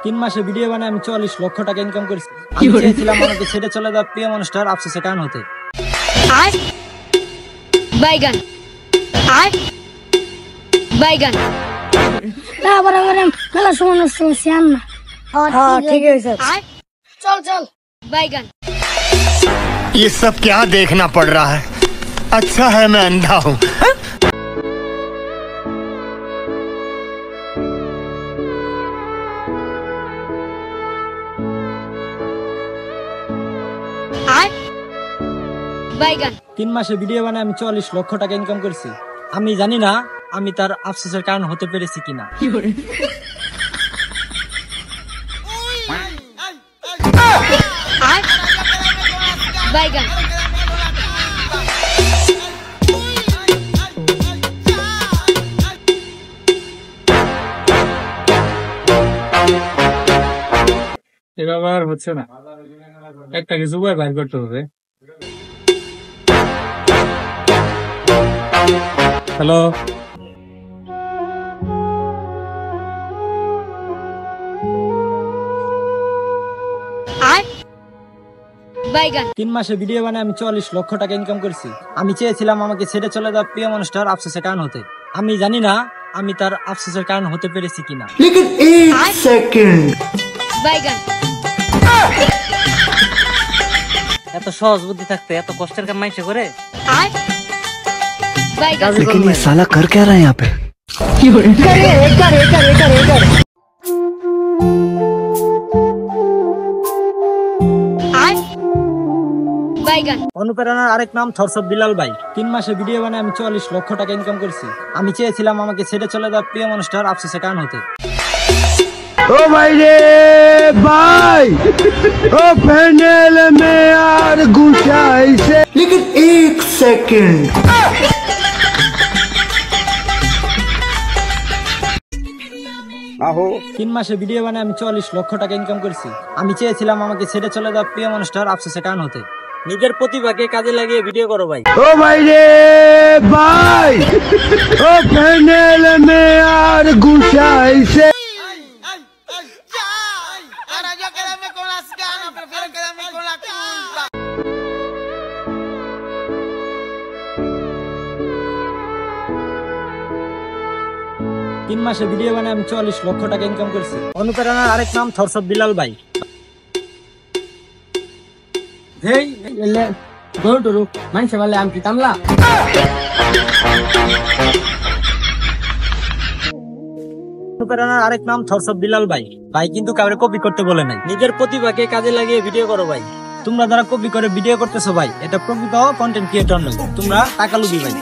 3 মাসে ভিডিও বানায় আমি 44 লক্ষ টাকা ইনকাম করেছি। আমি চেয়েছিলাম আমাকে ছেড়ে চলে যাওয়া প্রিয় মানুষটার আফসোসে কান হতে। বাইগান বাইগান না বরাবর মেলা সময় নষ্ট করছি আর না। হ্যাঁ ঠিক আছে, চল চল। বাইগান ये सब क्या देखना पड़ रहा है? अच्छा है मैं अंधा हूँ। বাইগান 3 মাসে ভিডিও বানায় আমি 44 লক্ষ টাকা ইনকাম করেছি। আমি জানি না আমি তার আফসোসের কারণ হতে পেরেছি কিনা। বাইগান এভাবে আর হচ্ছে না, একটা কিছু উপায় বাইর করতে হবে। হ্যালো, বাইগান 3 মাসে ভিডিও বানায় আমি 44 লক্ষ টাকা ইনকাম করেছি। আমি চেয়েছিলাম আমাকে ছেড়ে চলে যাওয়া প্রিয় মানুষটার আফসোসের কারণ হতে। আমি জানি না আমি তার আফসোসের কারণ হতে পেরেছি কিনা। বাইগান এত সহজ বুদ্ধি থাকতে এত কষ্টের কাম মাইসে করে। বাইগান लेकिन ये साला कर क्या रहा है यहाँ पे? বাইগান অনুপ্রেরণার আরেক নাম থরসব বিলাল ভাই। 3 মাসে ভিডিও বানায় আমি 44 লক্ষ টাকা ইনকাম করেছি। আমি চেয়েছিলাম আমাকে ছেড়ে চলে যাওয়া প্রিয় মানুষটার আফসোসের কারণ হতে। ओ भाई रे भाई, ओ पैनल में यार घुसा इसे, लेकिन एक सेकंड। आहो 3 मासे ভিডিও বানায় আমি 44 লক্ষ টাকা ইনকাম করেছি। আমি চেয়েছিলাম আমাকে ছেড়ে চলে যাওয়া প্রিয় মানুষটার আফসোসের কারণ হতে। নিজের প্রতিভাকে কাজে লাগিয়ে ভিডিও করো ভাই। ओ भाई रे भाई, ओ पैनल में यार घुसा इसे। তিন মাসে ভিডিও বানায় আমি 44 লক্ষ টাকা ইনকাম করেছি। অনুপ্রেরণার আরেক নাম থরসব বিলাল ভাই। অনুপ্রেরণার আরেক নাম থরসব বিলাল ভাই। ভাই কিন্তু কাউকে কপি করতে বলে নাই, নিজের প্রতিভাকে কাজে লাগিয়ে ভিডিও করো ভাই। তোমরা যারা কপি করে ভিডিও করতেছো ভাই, এটা প্রকৃত কন্টেন্ট ক্রিয়েটর নয়, তোমরা টাকা লুবি ভাই।